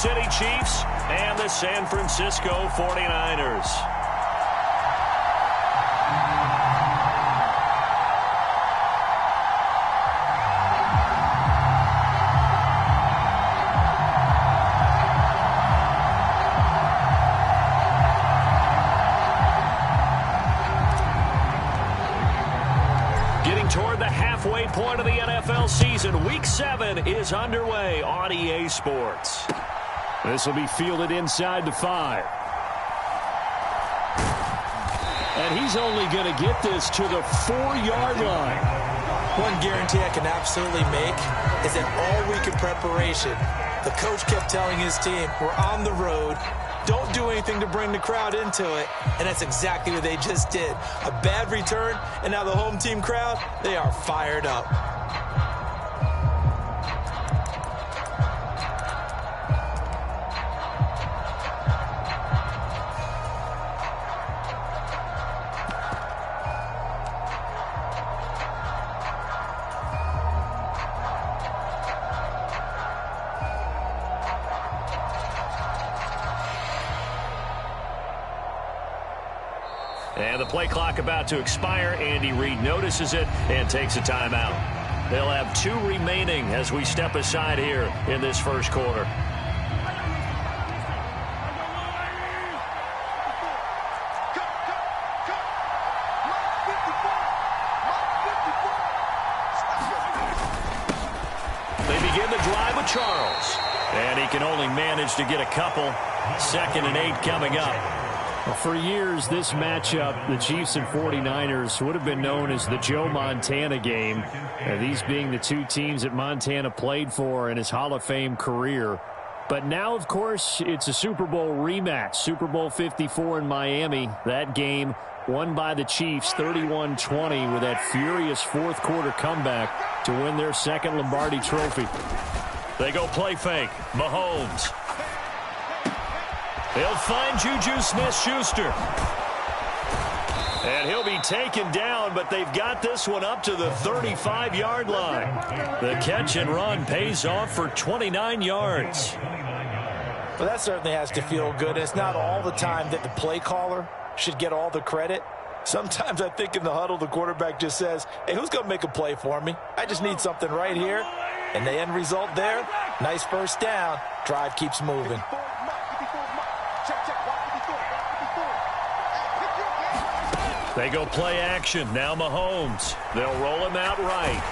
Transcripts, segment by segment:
City Chiefs and the San Francisco 49ers. Toward the halfway point of the NFL season, Week 7 is underway on EA Sports. This will be fielded inside the 5. And he's only going to get this to the 4-yard line. One guarantee I can absolutely make is that all week in preparation, the coach kept telling his team, we're on the road, don't do anything to bring the crowd into it, and that's exactly what they just did. A bad return, and now the home team crowd, they are fired up. And the play clock about to expire. Andy Reid notices it and takes a timeout. They'll have 2 remaining as we step aside here in this first quarter. They begin the drive with Charles. And he can only manage to get a couple. 2nd and 8 coming up. Well, for years, this matchup, the Chiefs and 49ers, would have been known as the Joe Montana game. And these being the 2 teams that Montana played for in his Hall of Fame career. But now, of course, it's a Super Bowl rematch. Super Bowl 54 in Miami. That game won by the Chiefs 31-20 with that furious fourth-quarter comeback to win their 2nd Lombardi trophy. They go play fake. Mahomes. He'll find Juju Smith-Schuster. And he'll be taken down, but they've got this one up to the 35-yard line. The catch and run pays off for 29 yards. Well, that certainly has to feel good. It's not all the time that the play caller should get all the credit. Sometimes I think in the huddle, the quarterback just says, hey, who's going to make a play for me? I just need something right here. And the end result there, nice first down. Drive keeps moving. They go play action. Now Mahomes. They'll roll him out right.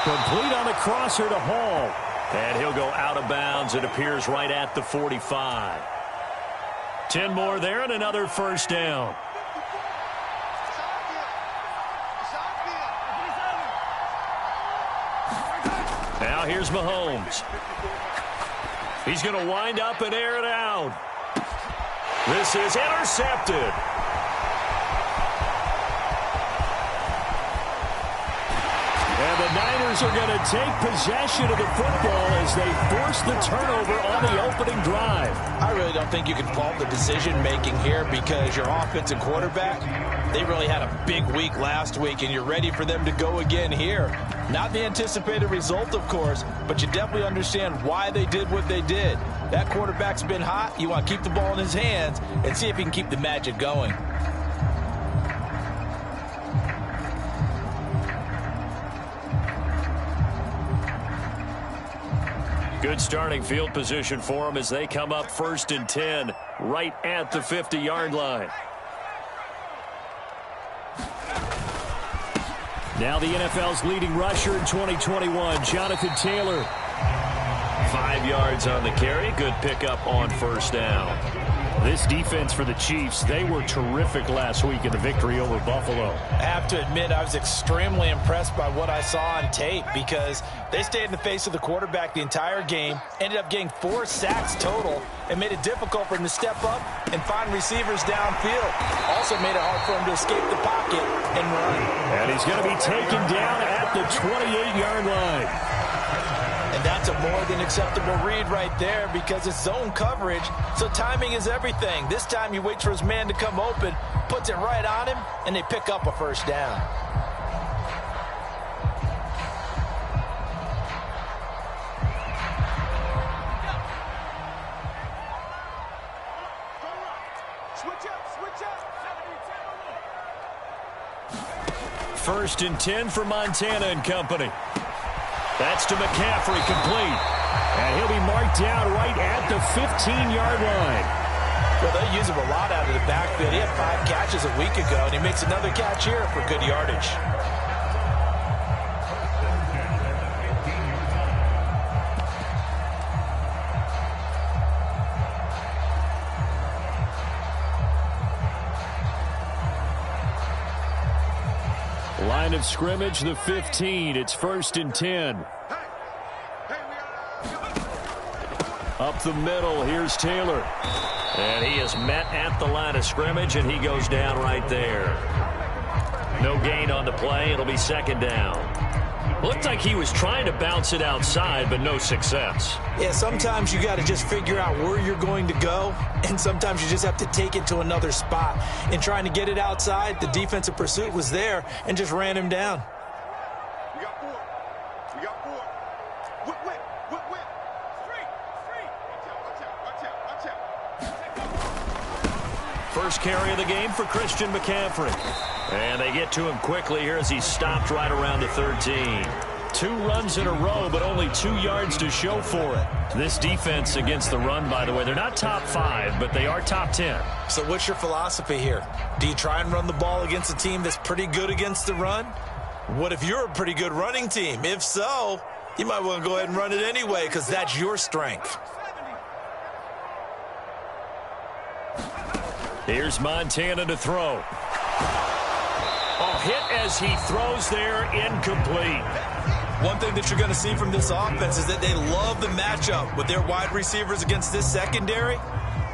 Complete on the crosser to Hall. And he'll go out of bounds. It appears right at the 45. 10 more there and another first down. Now here's Mahomes. He's going to wind up and air it out. This is intercepted. And the Niners are going to take possession of the football as they force the turnover on the opening drive. I really don't think you can fault the decision-making here because your offensive quarterback, they really had a big week last week, and you're ready for them to go again here. Not the anticipated result, of course, but you definitely understand why they did what they did. That quarterback's been hot. You want to keep the ball in his hands and see if he can keep the magic going. Good starting field position for them as they come up 1st and 10 right at the 50-yard line. Now the NFL's leading rusher in 2021, Jonathan Taylor. 5 yards on the carry. Good pickup on first down. This defense for the Chiefs, they were terrific last week in the victory over Buffalo. I have to admit, I was extremely impressed by what I saw on tape because they stayed in the face of the quarterback the entire game, ended up getting 4 sacks total, and made it difficult for him to step up and find receivers downfield. Also made it hard for him to escape the pocket and run. And he's going to be taken down at the 28-yard line. And that's a more than acceptable read right there because it's zone coverage, so timing is everything. This time he waits for his man to come open, puts it right on him, and they pick up a first down. First and 10 for Montana and company. That's to McCaffrey, complete. And he'll be marked down right at the 15-yard line. Well, they use him a lot out of the backfield. He had 5 catches a week ago, and he makes another catch here for good yardage. Line of scrimmage, the 15. It's first and 10. Up the middle, here's Taylor. And he is met at the line of scrimmage, and he goes down right there. No gain on the play. It'll be second down. Looked like he was trying to bounce it outside, but no success. Yeah, sometimes you got to just figure out where you're going to go, and sometimes you just have to take it to another spot. In trying to get it outside, the defensive pursuit was there and just ran him down. We got 4. We got 4. Whip. Straight. Watch out. First carry of the game for Christian McCaffrey. And they get to him quickly here as he's stopped right around the 13. 2 runs in a row, but only 2 yards to show for it. This defense against the run, by the way, they're not top 5, but they are top 10. So what's your philosophy here? Do you try and run the ball against a team that's pretty good against the run? What if you're a pretty good running team? If so, you might want to go ahead and run it anyway because that's your strength. Here's Montana to throw. Hit as he throws there, incomplete. One thing that you're going to see from this offense is that they love the matchup with their wide receivers against this secondary.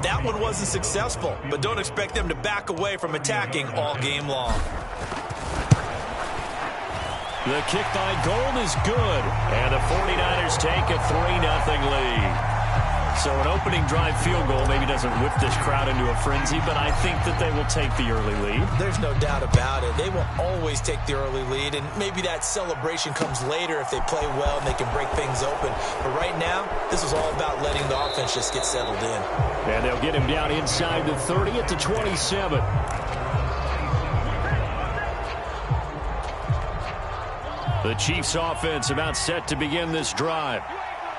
That one wasn't successful, but don't expect them to back away from attacking all game long. The kick by Gold is good, and the 49ers take a 3-0 lead. So an opening drive field goal maybe doesn't whip this crowd into a frenzy, but I think that they will take the early lead. There's no doubt about it. They will always take the early lead, and maybe that celebration comes later if they play well and they can break things open. But right now, this is all about letting the offense just get settled in. And they'll get him down inside the 30 at the 27. The Chiefs offense about set to begin this drive.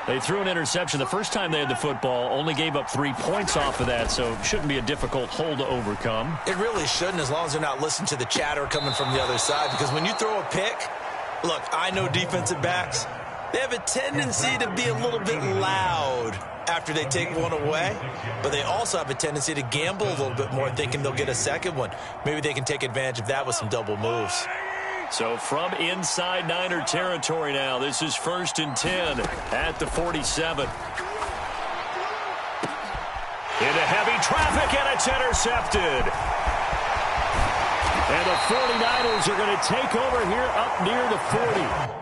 They threw an interception the first time they had the football, only gave up 3 points off of that, so it shouldn't be a difficult hole to overcome. It really shouldn't, as long as they're not listening to the chatter coming from the other side, because when you throw a pick, look, I know defensive backs, they have a tendency to be a little bit loud after they take one away, but they also have a tendency to gamble a little bit more, thinking they'll get a second one. Maybe they can take advantage of that with some double moves. So from inside Niner territory now, this is first and 10 at the 47. Into heavy traffic, and it's intercepted. And the 49ers are going to take over here up near the 40.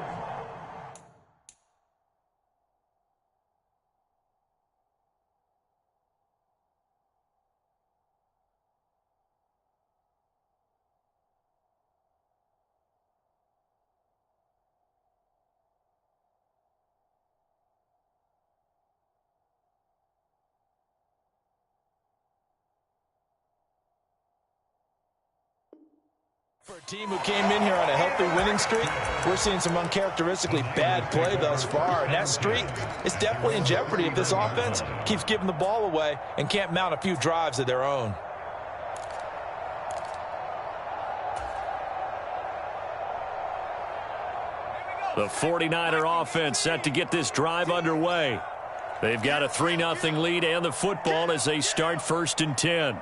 For a team who came in here on a healthy winning streak, we're seeing some uncharacteristically bad play thus far, and that streak is definitely in jeopardy if this offense keeps giving the ball away and can't mount a few drives of their own. The 49er offense set to get this drive underway. They've got a 3-0 lead and the football as they start first and 10.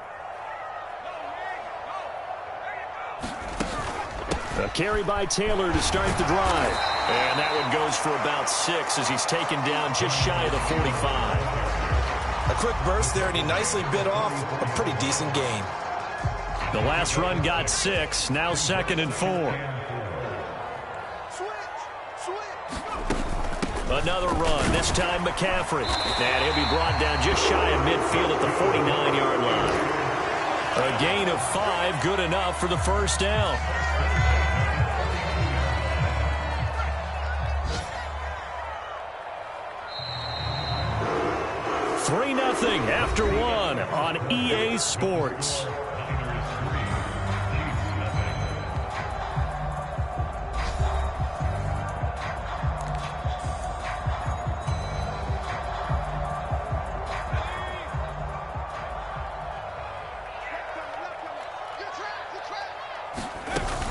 A carry by Taylor to start the drive. And that one goes for about 6 as he's taken down just shy of the 45. A quick burst there, and he nicely bit off a pretty decent gain. The last run got 6, now second and 4. Another run, this time McCaffrey. And he'll be brought down just shy of midfield at the 49-yard line. A gain of 5, good enough for the first down. 3-0 after one on EA Sports.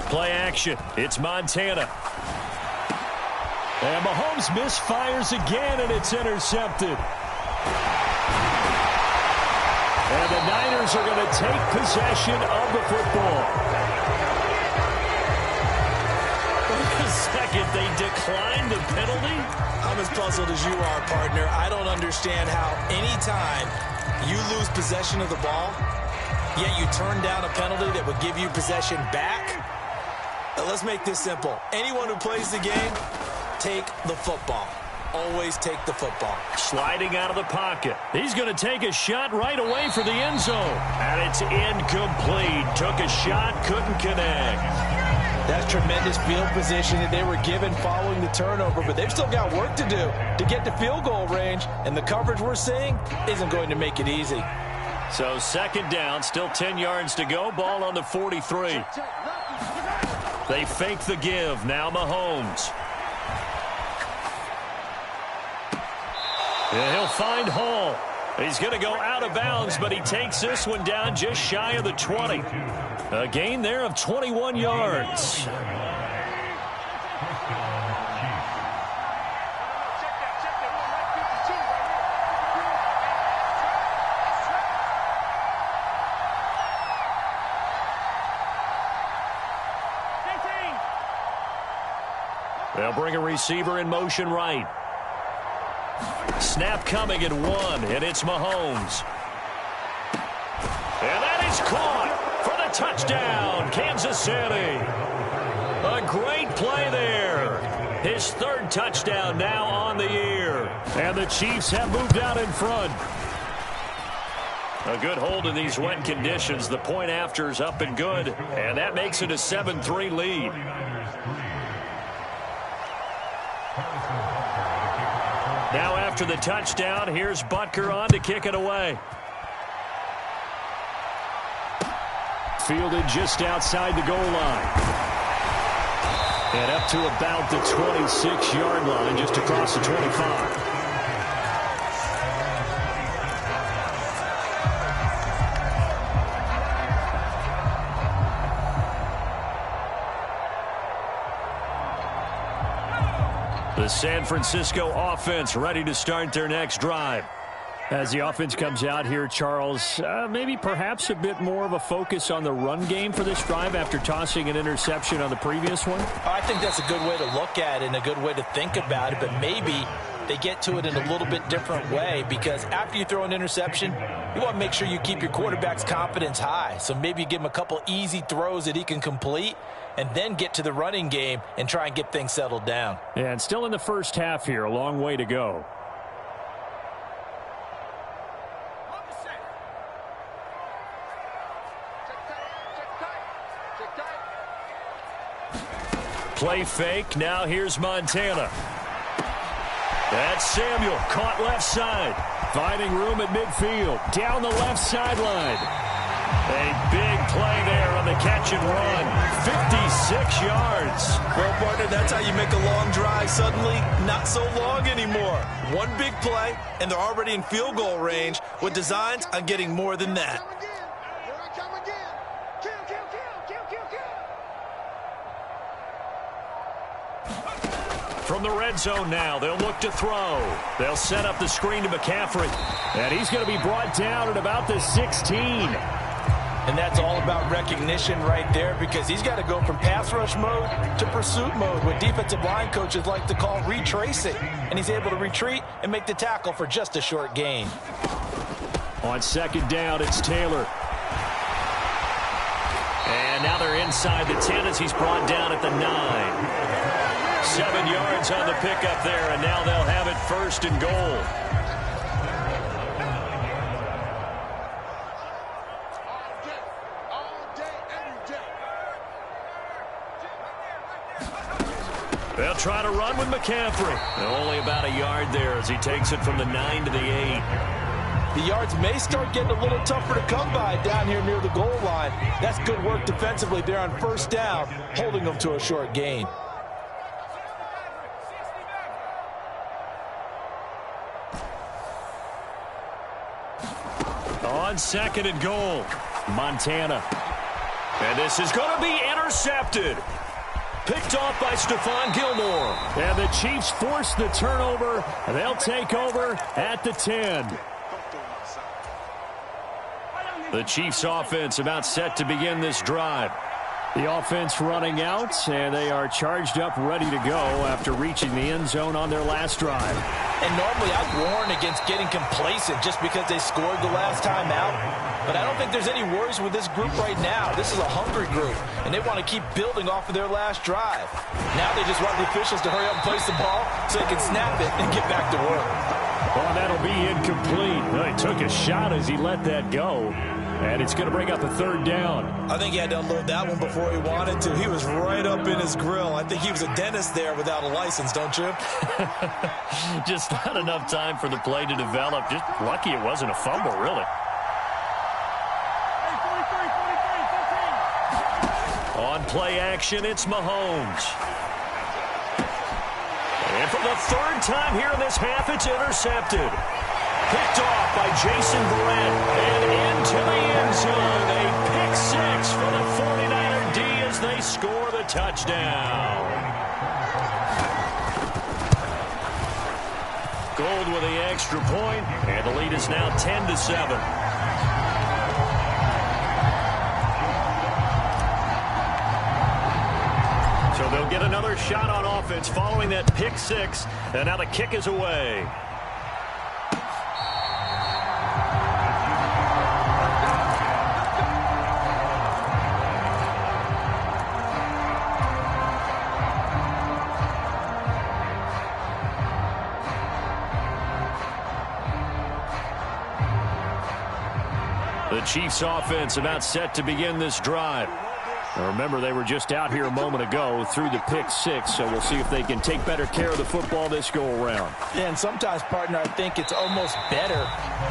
Play action. It's Montana. And Mahomes misfires again, and it's intercepted. And the Niners are going to take possession of the football. For a second, they declined the penalty. I'm as puzzled as you are, partner. I don't understand how anytime you lose possession of the ball, yet you turn down a penalty that would give you possession back. Now, let's make this simple. Anyone who plays the game, take the football. Always take the football. Sliding out of the pocket. He's going to take a shot right away for the end zone. And it's incomplete. Took a shot, couldn't connect. That's tremendous field position that they were given following the turnover, but they've still got work to do to get to field goal range, and the coverage we're seeing isn't going to make it easy. So second down, still 10 yards to go. Ball on the 43. They fake the give. Now Mahomes. And he'll find Hall. He's going to go out of bounds, but he takes this one down just shy of the 20. A gain there of 21 yards. They'll bring a receiver in motion right. Snap coming at one, and it's Mahomes. And that is caught for the touchdown, Kansas City. A great play there. His third touchdown now on the year. And the Chiefs have moved out in front. A good hold in these wet conditions. The point after is up and good, and that makes it a 7-3 lead. Now after the touchdown, here's Butker on to kick it away. Fielded just outside the goal line. And up to about the 26-yard line, just across the 25. The San Francisco offense ready to start their next drive. As the offense comes out here, Charles, maybe perhaps a bit more of a focus on the run game for this drive after tossing an interception on the previous one? I think that's a good way to look at it and a good way to think about it, but maybe they get to it in a little bit different way, because after you throw an interception, you want to make sure you keep your quarterback's confidence high. So maybe you give him a couple easy throws that he can complete and then get to the running game and try and get things settled down. Yeah, and still in the first half here, a long way to go. Play fake. Now here's Montana. That's Samuel. Caught left side. Finding room at midfield. Down the left sideline. A big play there on the catch and run. 56 yards. Well, partner, that's how you make a long drive suddenly not so long anymore. One big play, and they're already in field goal range with designs on getting more than that. From the red zone now, they'll look to throw. They'll set up the screen to McCaffrey. And he's going to be brought down at about the 16. And that's all about recognition right there, because he's got to go from pass rush mode to pursuit mode, what defensive line coaches like to call retracing. And he's able to retreat and make the tackle for just a short gain. On second down, it's Taylor. And now they're inside the 10 as he's brought down at the 9. 7 yards on the pickup there, and now they'll have it first and goal. They'll try to run with McCaffrey. Only about a yard there as he takes it from the 9 to the 8. The yards may start getting a little tougher to come by down here near the goal line. That's good work defensively there on first down, holding them to a short gain. On second and goal, Montana. And this is going to be intercepted. Picked off by Stephon Gilmore. And the Chiefs force the turnover. And they'll take over at the 10. The Chiefs offense about set to begin this drive. The offense running out, and they are charged up, ready to go after reaching the end zone on their last drive. And normally I'd warn against getting complacent just because they scored the last time out. But I don't think there's any worries with this group right now. This is a hungry group, and they want to keep building off of their last drive. Now they just want the officials to hurry up and place the ball so they can snap it and get back to work. Oh, that'll be incomplete. Well, he took a shot as he let that go. And it's going to bring up a third down. I think he had to unload that one before he wanted to. He was right up in his grill. I think he was a dentist there without a license, don't you? Just not enough time for the play to develop. Just lucky it wasn't a fumble, really. On play action, it's Mahomes. And for the third time here in this half, it's intercepted. Picked off by Jason Barrett and into the end zone. A pick six for the 49er D as they score the touchdown. Gold with the extra point, and the lead is now 10-7. So they'll get another shot on offense following that pick six, and now the kick is away. The Chiefs offense about set to begin this drive. Now remember, they were just out here a moment ago through the pick six, so we'll see if they can take better care of the football this go-around. Yeah, and sometimes, partner, I think it's almost better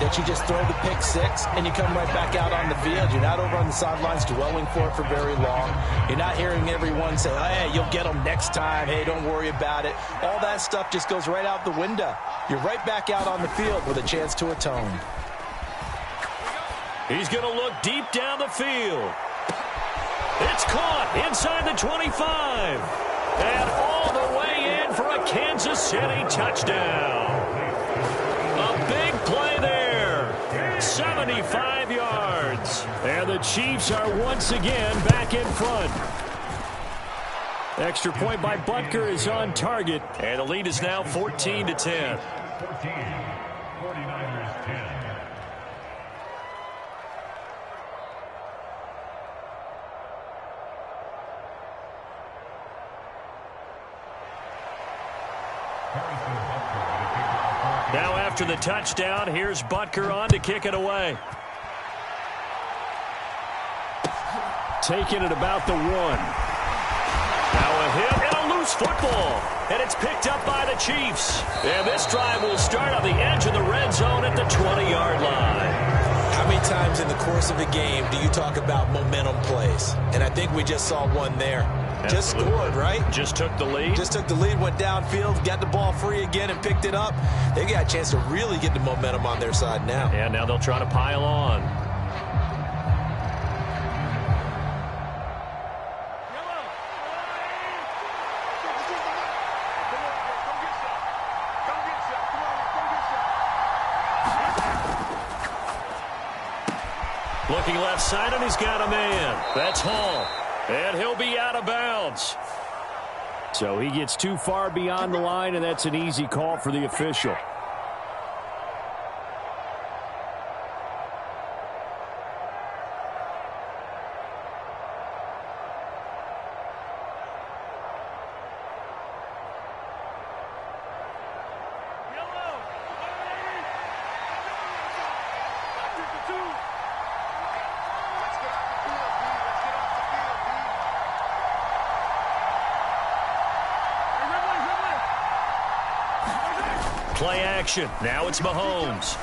that you just throw the pick six and you come right back out on the field. You're not over on the sidelines dwelling for it for very long. You're not hearing everyone say, oh, hey, you'll get them next time. Hey, don't worry about it. All that stuff just goes right out the window. You're right back out on the field with a chance to atone. He's going to look deep down the field. It's caught inside the 25. And all the way in for a Kansas City touchdown. A big play there. 75 yards. And the Chiefs are once again back in front. Extra point by Butker is on target. And the lead is now 14-10. 14, 49ers 10. Now after the touchdown, here's Butker on to kick it away. Taking it about the 1. Now a hit and a loose football. And it's picked up by the Chiefs. And this drive will start on the edge of the red zone at the 20-yard line. How many times in the course of a game do you talk about momentum plays? And I think we just saw one there. Just scored, right? Just took the lead. Just took the lead, went downfield, got the ball free again and picked it up. They got a chance to really get the momentum on their side now. And now they'll try to pile on. Looking left side, and he's got a man. That's Hall. And he'll be out of bounds. So he gets too far beyond the line, and that's an easy call for the official. Play action. Now it's Mahomes.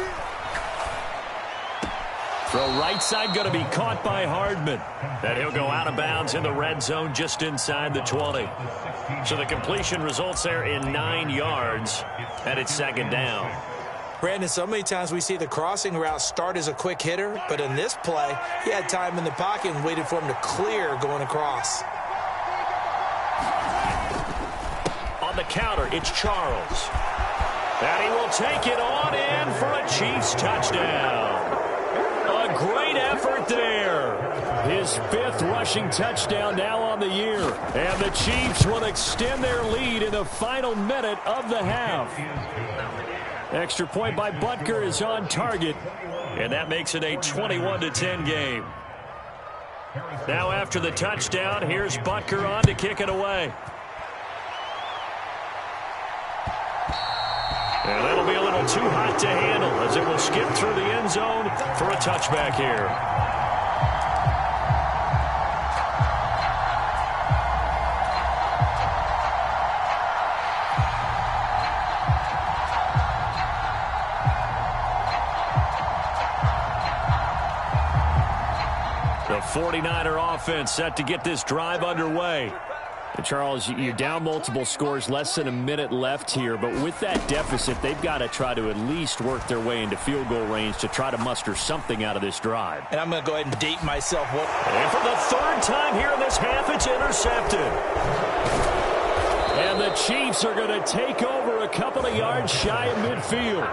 Throw right side going to be caught by Hardman. And he'll go out of bounds in the red zone just inside the 20. So the completion results there in 9 yards, and it's second down. Brandon, so many times we see the crossing route start as a quick hitter, but in this play, he had time in the pocket and waited for him to clear going across. On the counter, it's Charles. And he will take it on in for a Chiefs touchdown. A great effort there. His 5th rushing touchdown now on the year. And the Chiefs will extend their lead in the final minute of the half. Extra point by Butker is on target. And that makes it a 21-10 game. Now after the touchdown, here's Butker on to kick it away. And that'll be a little too hot to handle as it will skip through the end zone for a touchback here. The 49er offense set to get this drive underway. And Charles, you're down multiple scores, less than a minute left here. But with that deficit, they've got to try to at least work their way into field goal range to try to muster something out of this drive. And I'm going to go ahead and date myself. And for the 3rd time here in this half, it's intercepted. And the Chiefs are going to take over a couple of yards shy of midfield.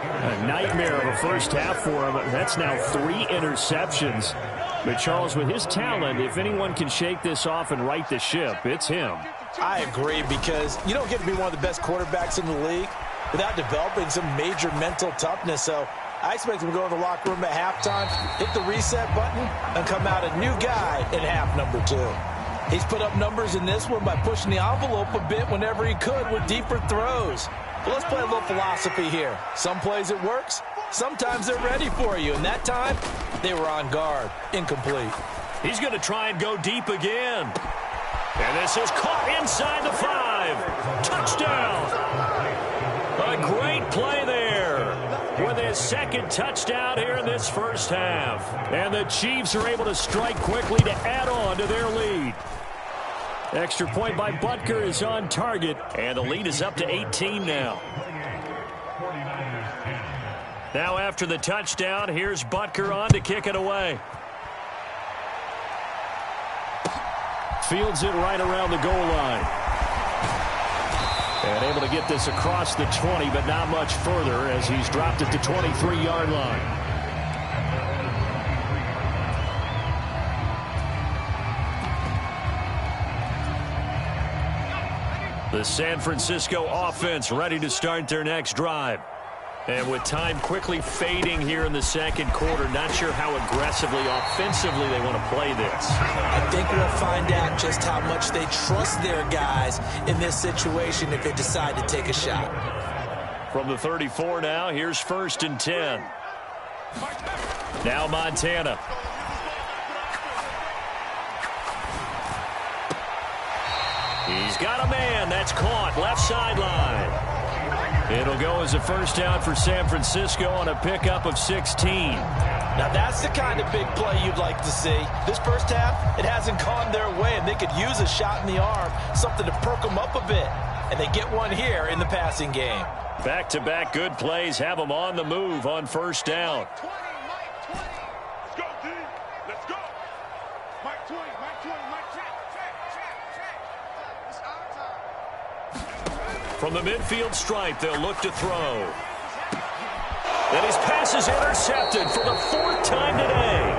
A nightmare of a first half for him. That's now 3 interceptions. But, Charles, with his talent, if anyone can shake this off and right the ship, it's him. I agree, because you don't get to be one of the best quarterbacks in the league without developing some major mental toughness. So I expect him to go in the locker room at halftime, hit the reset button, and come out a new guy in half number 2. He's put up numbers in this one by pushing the envelope a bit whenever he could with deeper throws. But let's play a little philosophy here. Some plays it works. Sometimes they're ready for you, and that time, they were on guard. Incomplete. He's going to try and go deep again. And this is caught inside the 5. Touchdown. A great play there with his 2nd touchdown here in this first half. And the Chiefs are able to strike quickly to add on to their lead. Extra point by Butker is on target, and the lead is up to 18 now. Now after the touchdown, here's Butker on to kick it away. Fields it right around the goal line. And able to get this across the 20, but not much further as he's dropped at the 23-yard line. The San Francisco offense ready to start their next drive. And with time quickly fading here in the second quarter, not sure how aggressively, offensively they want to play this. I think we'll find out just how much they trust their guys in this situation if they decide to take a shot. From the 34 now, here's 1st and 10. Now Montana. He's got a man. That's caught. Left sideline. It'll go as a first down for San Francisco on a pickup of 16. Now that's the kind of big play you'd like to see. This first half, it hasn't gone their way, and they could use a shot in the arm, something to perk them up a bit. And they get one here in the passing game. Back-to-back good plays have them on the move on first down. Let's go, D. Let's go. Mike 20, Mike 20, Mike check. It's our time. From the midfield stripe, they'll look to throw. And his pass is intercepted for the 4th time today.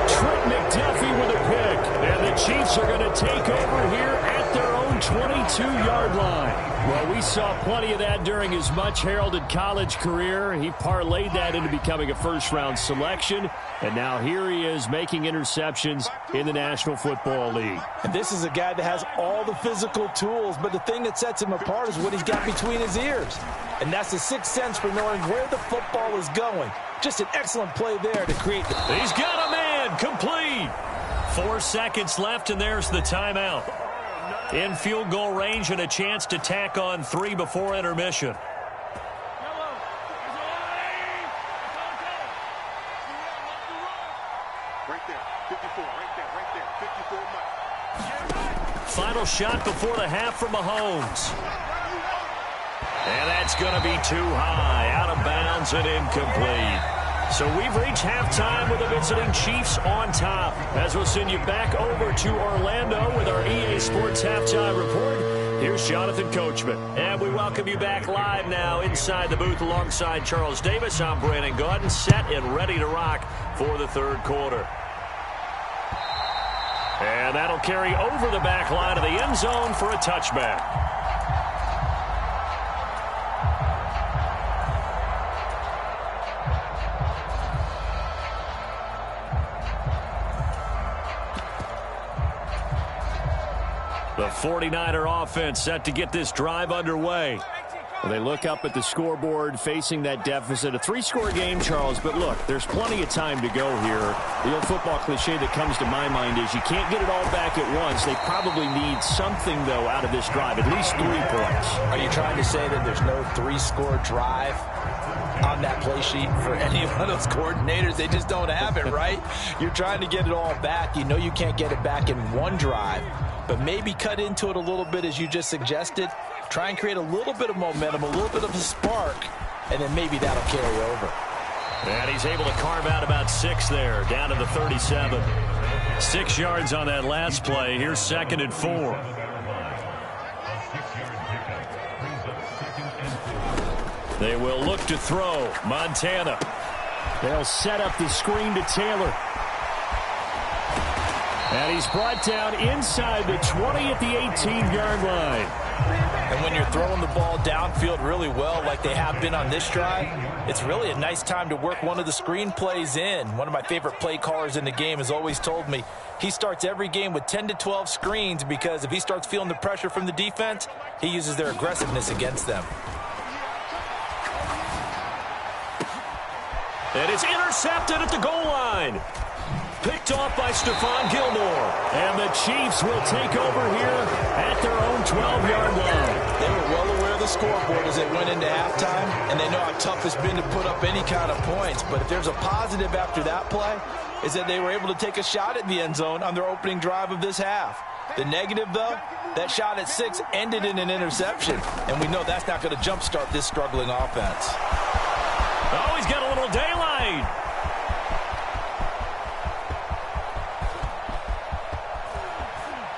Trent McDuffie with a pick. And the Chiefs are going to take over here at their own 22-yard line. Well, we saw plenty of that during his much-heralded college career. He parlayed that into becoming a first-round selection. And now here he is making interceptions in the National Football League. And this is a guy that has all the physical tools, but the thing that sets him apart is what he's got between his ears. And that's the sixth sense for knowing where the football is going. Just an excellent play there to create the... He's got a man, complete. 4 seconds left, and there's the timeout. In field goal range and a chance to tack on 3 before intermission. Right there. 54. Right there. 54 Mike. Final shot before the half from Mahomes. And that's going to be too high. Out of bounds and incomplete. So we've reached halftime with the visiting Chiefs on top. As we'll send you back over to Orlando with our EA Sports Halftime Report. Here's Jonathan Coachman. And we welcome you back live now inside the booth alongside Charles Davis. I'm Brandon Gaudin, set and ready to rock for the third quarter. And that'll carry over the back line of the end zone for a touchback. The 49er offense set to get this drive underway. Well, they look up at the scoreboard facing that deficit. A three-score game, Charles, but look, there's plenty of time to go here. The old football cliche that comes to my mind is you can't get it all back at once. They probably need something, though, out of this drive, at least 3 points. Are you trying to say that there's no three-score drive on that play sheet for any one of those coordinators? They just don't have it, right? You're trying to get it all back. You know you can't get it back in one drive, but maybe cut into it a little bit as you just suggested. Try and create a little bit of momentum, a little bit of a spark, and then maybe that'll carry over. And he's able to carve out about 6 there, down to the 37. 6 yards on that last play. Here's 2nd and 4. They will look to throw. Montana. They'll set up the screen to Taylor. And he's brought down inside the 20 at the 18-yard line. And when you're throwing the ball downfield really well like they have been on this drive, it's really a nice time to work one of the screen plays in. One of my favorite play callers in the game has always told me he starts every game with 10 to 12 screens because if he starts feeling the pressure from the defense, he uses their aggressiveness against them. And it's intercepted at the goal line. Picked off by Stephon Gilmore. And the Chiefs will take over here at their own 12-yard line. They were well aware of the scoreboard as they went into halftime, and they know how tough it's been to put up any kind of points. But if there's a positive after that play, is that they were able to take a shot at the end zone on their opening drive of this half. The negative, though, that shot at 6 ended in an interception, and we know that's not going to jumpstart this struggling offense. Oh, he's got a little daylight.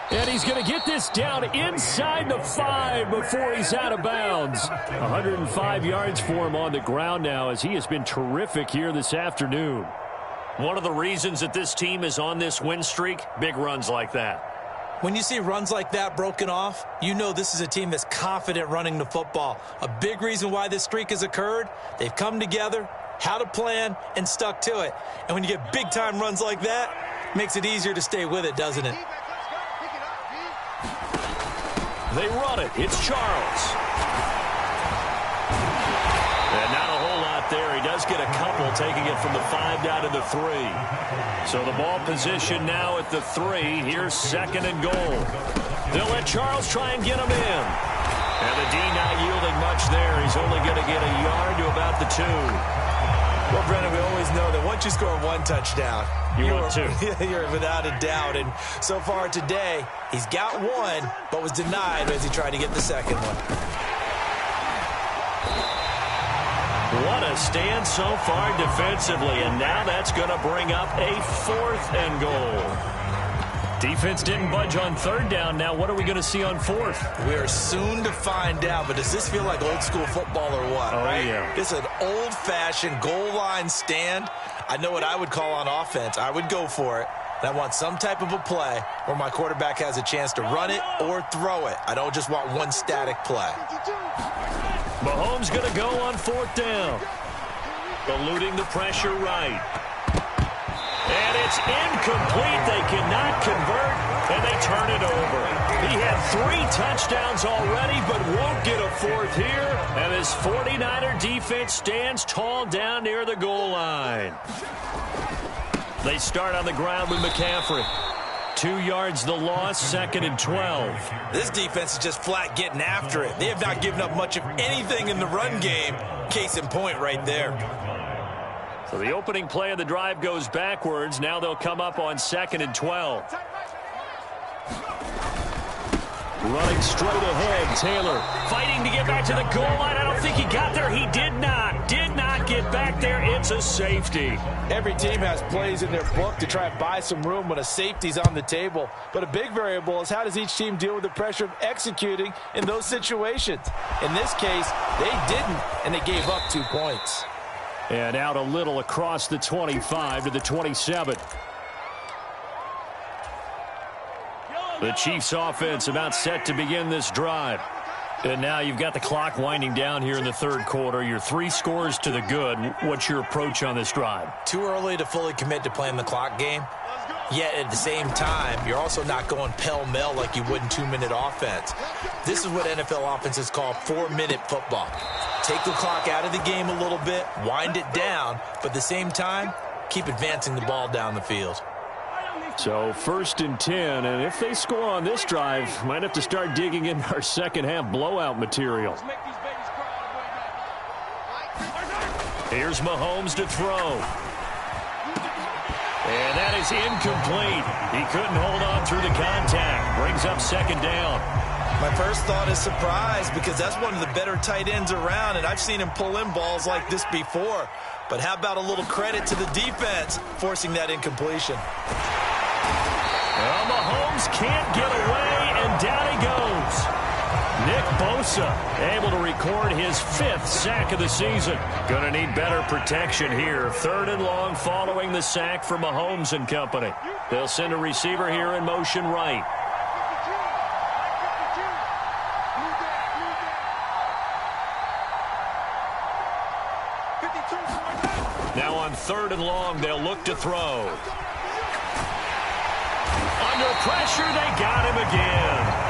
And he's going to get this down inside the 5 before he's out of bounds. 105 yards for him on the ground now as he has been terrific here this afternoon. One of the reasons that this team is on this win streak, big runs like that. When you see runs like that broken off, you know this is a team that's confident running the football. A big reason why this streak has occurred, they've come together, had a plan, and stuck to it. And when you get big-time runs like that, it makes it easier to stay with it, doesn't it? They run it. It's Charles. And not a whole lot there. He does get a couple, taking it from the 5 down to the 3. So the ball position now at the 3. Here's 2nd and goal. They'll let Charles try and get him in. And the D not yielding much there. He's only going to get a yard to about the 2. Well, Brennan, we always know that once you score 1 touchdown, you're 2. You're without a doubt. And so far today, he's got 1, but was denied as he tried to get the 2nd one. What a stand so far defensively, and now that's going to bring up a 4th and goal. Defense didn't budge on 3rd down. Now what are we going to see on 4th? We are soon to find out, but does this feel like old school football or what? Oh, right? Yeah. This is an old-fashioned goal line stand. I know what I would call on offense. I would go for it. And I want some type of a play where my quarterback has a chance to run it or throw it. I don't just want one static play. Mahomes going to go on 4th down. Eluding the pressure right. And it's incomplete. They cannot convert, and they turn it over. He had 3 touchdowns already, but won't get a 4th here. And this 49er defense stands tall down near the goal line. They start on the ground with McCaffrey. 2 yards the loss, 2nd and 12. This defense is just flat getting after it. They have not given up much of anything in the run game. Case in point right there. So the opening play of the drive goes backwards. Now they'll come up on 2nd and 12. Running straight ahead, Taylor fighting to get back to the goal line. I don't think he got there. He did not get back there. It's a safety. Every team has plays in their book to try and buy some room when a safety's on the table. But a big variable is how does each team deal with the pressure of executing in those situations. In this case, they didn't, and they gave up 2 points. And out a little across the 25 to the 27. The Chiefs offense about set to begin this drive. And now you've got the clock winding down here in the third quarter. You're 3 scores to the good. What's your approach on this drive? Too early to fully commit to playing the clock game. Yet at the same time, you're also not going pell-mell like you would in 2-minute offense. This is what NFL offenses call 4-minute football. Take the clock out of the game a little bit, wind it down, but at the same time, keep advancing the ball down the field. So 1st and 10, and if they score on this drive, might have to start digging in our second half blowout material. Here's Mahomes to throw. And that is incomplete. He couldn't hold on through the contact. Brings up 2nd down. My first thought is surprise because that's one of the better tight ends around, and I've seen him pull in balls like this before. But how about a little credit to the defense forcing that incompletion? Well, Mahomes can't get away, and down he goes. Nick Bosa able to record his 5th sack of the season. Going to need better protection here. 3rd and long following the sack for Mahomes and company. They'll send a receiver here in motion right. Now on 3rd and long, they'll look to throw. Under pressure, they got him again.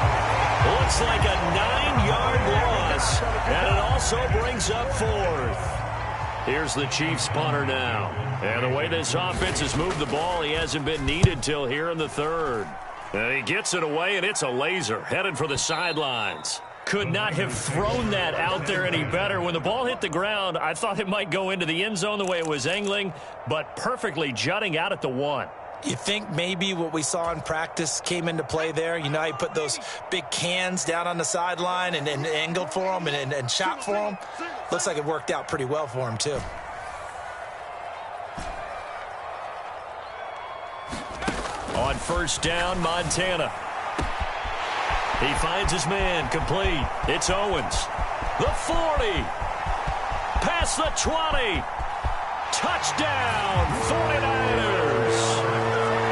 Looks like a 9-yard loss, and it also brings up 4th. Here's the Chiefs punter now. And the way this offense has moved the ball, he hasn't been needed till here in the 3rd. And he gets it away, and it's a laser, headed for the sidelines. Could not have thrown that out there any better. When the ball hit the ground, I thought it might go into the end zone the way it was angling, but perfectly jutting out at the 1. You think maybe what we saw in practice came into play there? You know, he put those big cans down on the sideline and angled for him and shot for him. Looks like it worked out pretty well for him, too. On 1st down, Montana. He finds his man, complete. It's Owens. The 40. Past the 20. Touchdown, 49ers.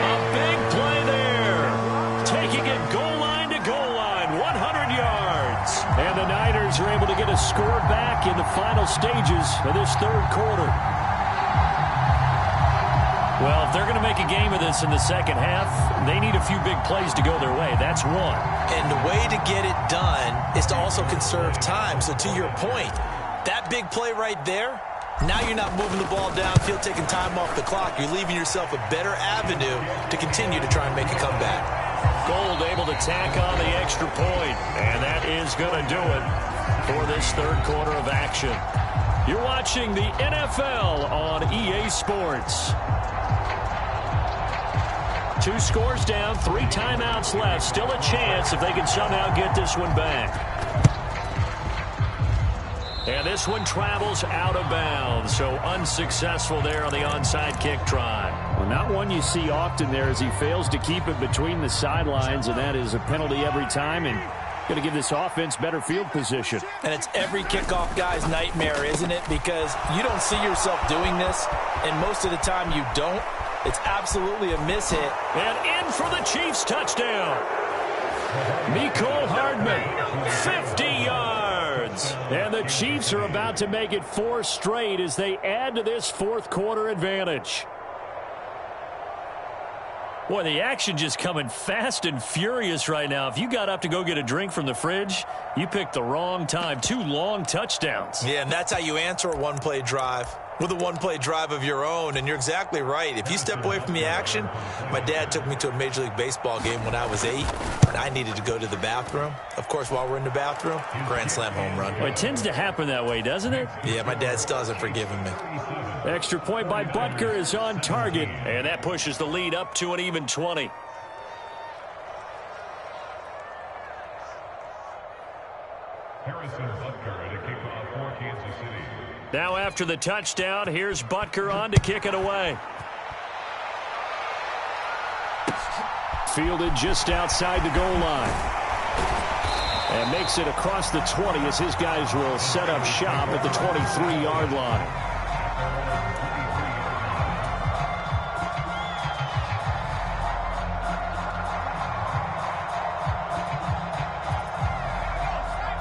A big play there. Taking it goal line to goal line, 100 yards. And the Niners are able to get a score back in the final stages of this 3rd quarter. Well, if they're going to make a game of this in the second half, they need a few big plays to go their way. That's one. And the way to get it done is to also conserve time. So to your point, that big play right there, now you're not moving the ball downfield, taking time off the clock. You're leaving yourself a better avenue to continue to try and make a comeback. Gold able to tack on the extra point, and that is going to do it for this 3rd quarter of action. You're watching the NFL on EA Sports. 2 scores down, 3 timeouts left. Still a chance if they can somehow get this one back. And this one travels out of bounds, so unsuccessful there on the onside kick try. Well, not one you see often there as he fails to keep it between the sidelines, and that is a penalty every time, and going to give this offense better field position. And it's every kickoff guy's nightmare, isn't it? Because you don't see yourself doing this, and most of the time you don't. It's absolutely a mishit. And in for the Chiefs touchdown. Mecole Hardman, 50 yards. And the Chiefs are about to make it 4 straight as they add to this 4th quarter advantage. Boy, the action just coming fast and furious right now. If you got up to go get a drink from the fridge, you picked the wrong time. 2 long touchdowns. Yeah, and that's how you answer a one-play drive. With a one-play drive of your own, and you're exactly right. If you step away from the action, my dad took me to a Major League Baseball game when I was 8, and I needed to go to the bathroom. Of course, while we're in the bathroom, grand slam home run. Well, it tends to happen that way, doesn't it? Yeah, my dad still hasn't forgiven me. Extra point by Butker is on target. And that pushes the lead up to an even 20. Now after the touchdown, here's Butker on to kick it away. Fielded just outside the goal line. And makes it across the 20 as his guys will set up shop at the 23-yard line.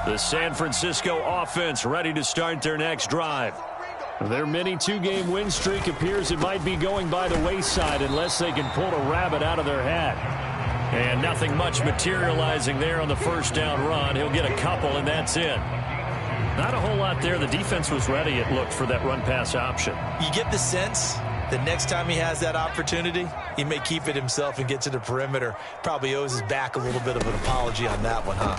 The San Francisco offense ready to start their next drive. Their mini two-game win streak appears it might be going by the wayside unless they can pull a rabbit out of their hat. And nothing much materializing there on the first down run. He'll get a couple, and that's it. Not a whole lot there. The defense was ready, it looked, for that run-pass option. You get the sense that next time he has that opportunity, he may keep it himself and get to the perimeter. Probably owes his back a little bit of an apology on that one, huh?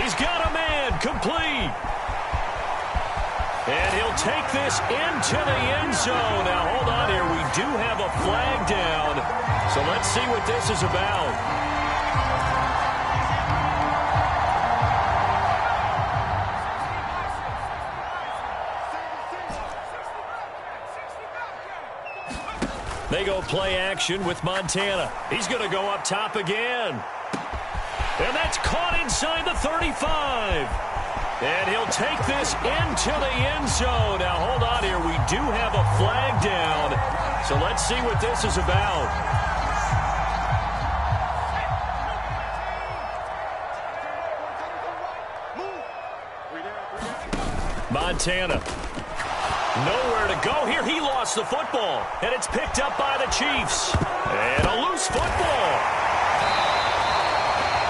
He's got a man complete. And he'll take this into the end zone. Now, hold on here. We do have a flag down. So let's see what this is about. They go play action with Montana. He's going to go up top again. And that's caught inside the 35. And he'll take this into the end zone. Now, hold on here. We do have a flag down. So let's see what this is about. Montana. Nowhere to go here. He lost the football. And it's picked up by the Chiefs. And a loose football.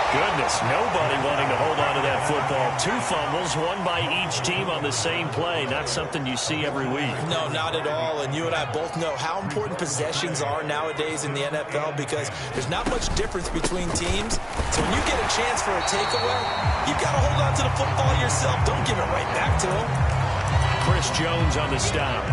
Goodness, nobody wanting to hold on to that football. 2 fumbles, one by each team on the same play. Not something you see every week. No, not at all. And you and I both know how important possessions are nowadays in the NFL because there's not much difference between teams. So when you get a chance for a takeaway, you've got to hold on to the football yourself. Don't give it right back to him. Chris Jones on the stop.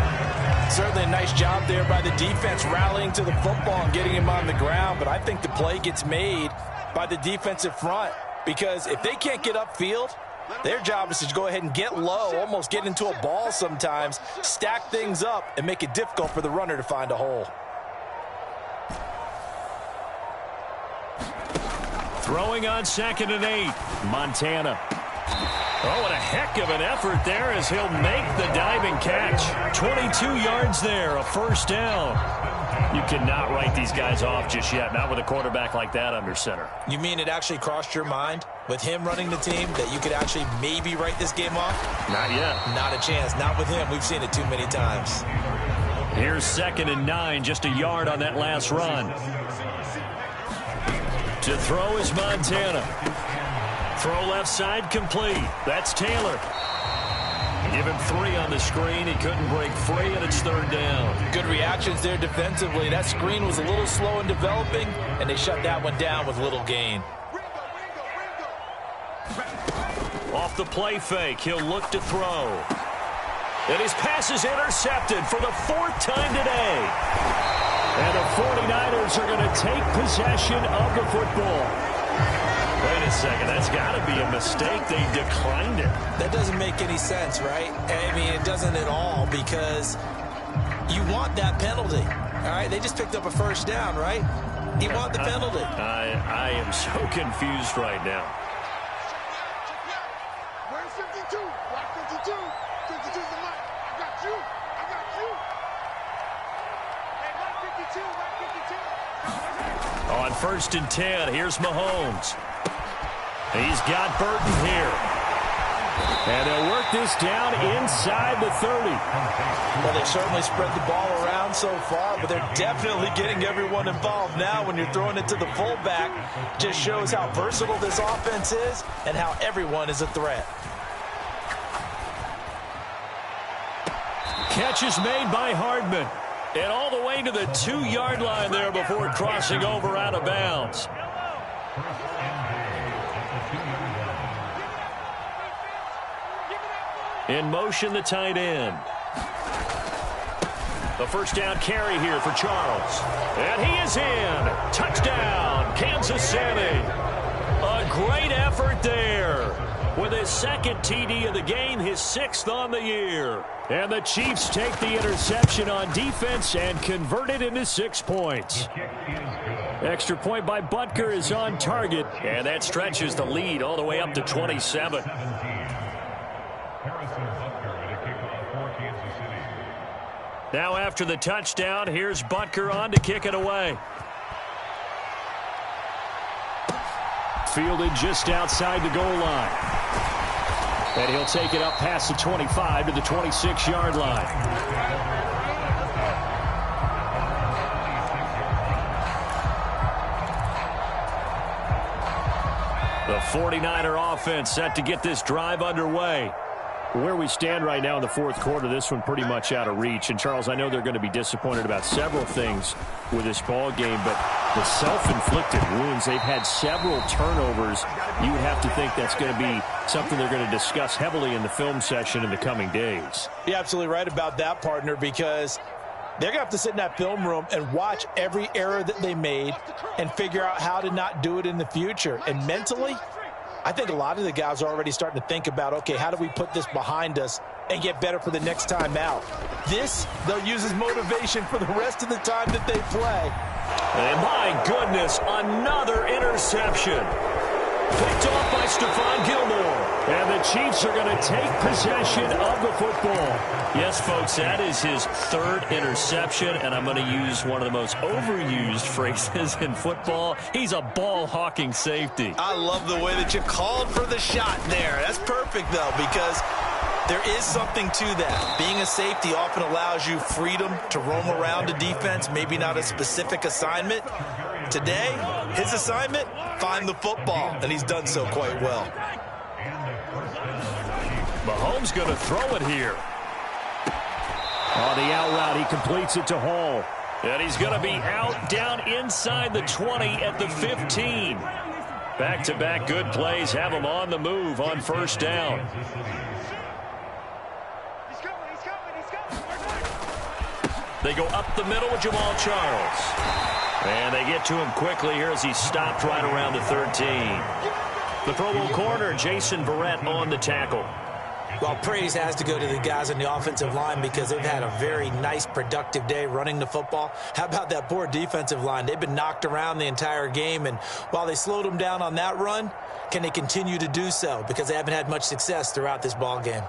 Certainly a nice job there by the defense rallying to the football and getting him on the ground. But I think the play gets made by the defensive front because if they can't get upfield, their job is to go ahead and get low, almost get into a ball sometimes, stack things up, and make it difficult for the runner to find a hole. Throwing on 2nd and 8. Montana. Oh, and a heck of an effort there as he'll make the diving catch. 22 yards there, a first down. You cannot write these guys off just yet, not with a quarterback like that under center. You mean it actually crossed your mind with him running the team that you could actually maybe write this game off? Not yet. Not a chance. Not with him. We've seen it too many times. Here's 2nd and 9, just a yard on that last run. To throw is Montana. Throw left side complete. That's Taylor. Give him 3 on the screen. He couldn't break free, and it's 3rd down. Good reactions there defensively. That screen was a little slow in developing, and they shut that one down with little gain. Off the play fake, he'll look to throw. And his pass is intercepted for the 4th time today. And the 49ers are going to take possession of the football. Wait a second, that's got to be a mistake. They declined it. That doesn't make any sense, right? I mean, it doesn't at all because you want that penalty. All right, they just picked up a first down, right? You want the penalty. I am so confused right now. Where's 52? Block 52. 52's the mark. I got you. I got you. Hey, mark 52. Mark 52. On 1st and 10, here's Mahomes. He's got Burton here. And they'll work this down inside the 30. Well, they certainly spread the ball around so far, but they're definitely getting everyone involved now when you're throwing it to the fullback. Just shows how versatile this offense is and how everyone is a threat. Catch is made by Hardman. And all the way to the 2-yard line there before crossing over out of bounds. In motion, the tight end. The first down carry here for Charles. And he is in. Touchdown, Kansas City. A great effort there. With his second TD of the game, his 6th on the year. And the Chiefs take the interception on defense and convert it into 6 points. Extra point by Butker is on target. And that stretches the lead all the way up to 27. Now after the touchdown, here's Butker on to kick it away. Fielded just outside the goal line. And he'll take it up past the 25 to the 26-yard line. The 49er offense set to get this drive underway. Where we stand right now in the fourth quarter, this one pretty much out of reach. And, Charles, I know they're going to be disappointed about several things with this ball game, but the self-inflicted wounds, they've had several turnovers. You would have to think that's going to be something they're going to discuss heavily in the film session in the coming days. You're absolutely right about that, partner, because they're going to have to sit in that film room and watch every error that they made and figure out how to not do it in the future. And mentally, I think a lot of the guys are already starting to think about, okay, how do we put this behind us and get better for the next time out? This, they'll use as motivation for the rest of the time that they play. And my goodness, another interception. Picked off by Stephon Gilmore. And the Chiefs are going to take possession of the football. Yes, folks, that is his 3rd interception, and I'm going to use one of the most overused phrases in football. He's a ball-hawking safety. I love the way that you called for the shot there. That's perfect, though, because there is something to that. Being a safety often allows you freedom to roam around a defense, maybe not a specific assignment. Today, his assignment, find the football, and he's done so quite well. Mahomes going to throw it here. On the out route, he completes it to Hall. And he's going to be out down inside the 20 at the 15. Back-to-back good plays have him on the move on first down. They go up the middle with Jamal Charles. And they get to him quickly here as he stopped right around the 13. The Pro Bowl corner, Jason Verrett, on the tackle. Well, praise has to go to the guys on the offensive line because they've had a very nice, productive day running the football. How about that poor defensive line? They've been knocked around the entire game, and while they slowed them down on that run, can they continue to do so? Because they haven't had much success throughout this ball game.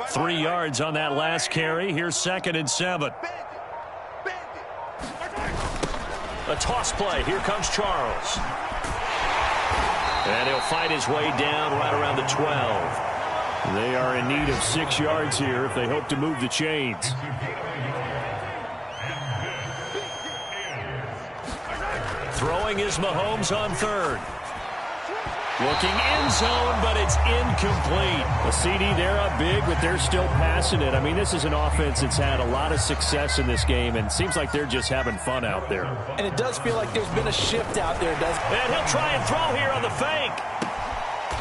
3 yards on that last carry. Here's 2nd and 7. A toss play. Here comes Charles. And he'll fight his way down right around the 12. They are in need of 6 yards here if they hope to move the chains. Throwing is Mahomes on 3rd. Looking end zone, but it's incomplete. A CD, they're up big, but they're still passing it. I mean, this is an offense that's had a lot of success in this game, and it seems like they're just having fun out there. And it does feel like there's been a shift out there, doesn't it? And he'll try and throw here on the fake.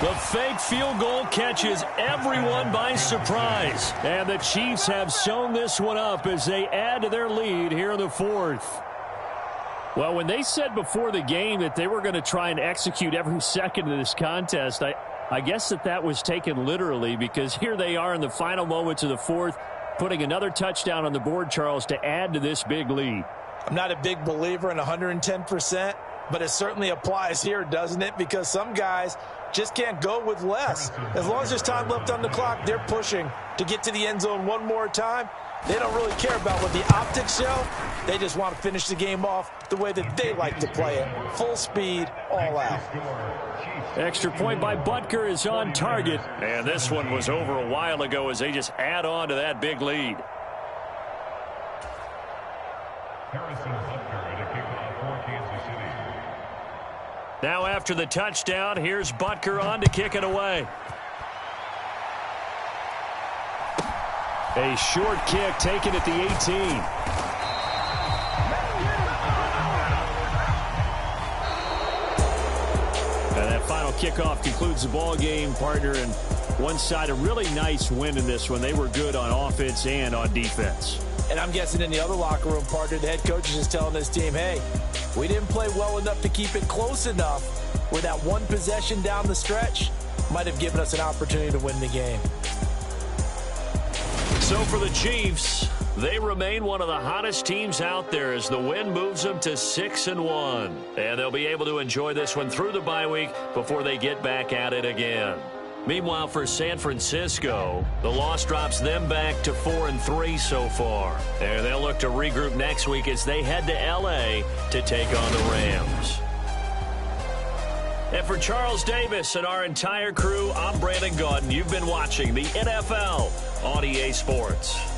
The fake field goal catches everyone by surprise. And the Chiefs have sewn this one up as they add to their lead here in the 4th. Well, when they said before the game that they were going to try and execute every second of this contest, I guess that was taken literally, because here they are in the final moments of the 4th, putting another touchdown on the board, Charles, to add to this big lead. I'm not a big believer in 110%, but it certainly applies here, doesn't it? Because some guys just can't go with less. As long as there's time left on the clock, they're pushing to get to the end zone one more time. They don't really care about what the optics show. They just want to finish the game off the way that they like to play it. Full speed, all out. Extra point by Butker is on target. And this one was over a while ago as they just add on to that big lead. Now after the touchdown, here's Butker on to kick it away. A short kick taken at the 18. That final kickoff concludes the ball game, partner, and one side a really nice win in this one. They were good on offense and on defense. And I'm guessing in the other locker room, partner, the head coach is just telling this team, hey, we didn't play well enough to keep it close enough where that one possession down the stretch might have given us an opportunity to win the game. So for the Chiefs, they remain one of the hottest teams out there as the win moves them to 6-1. And they'll be able to enjoy this one through the bye week before they get back at it again. Meanwhile, for San Francisco, the loss drops them back to 4-3 so far. And they'll look to regroup next week as they head to L.A. to take on the Rams. And for Charles Davis and our entire crew, I'm Brandon Gaudin. You've been watching the NFL on EA Sports.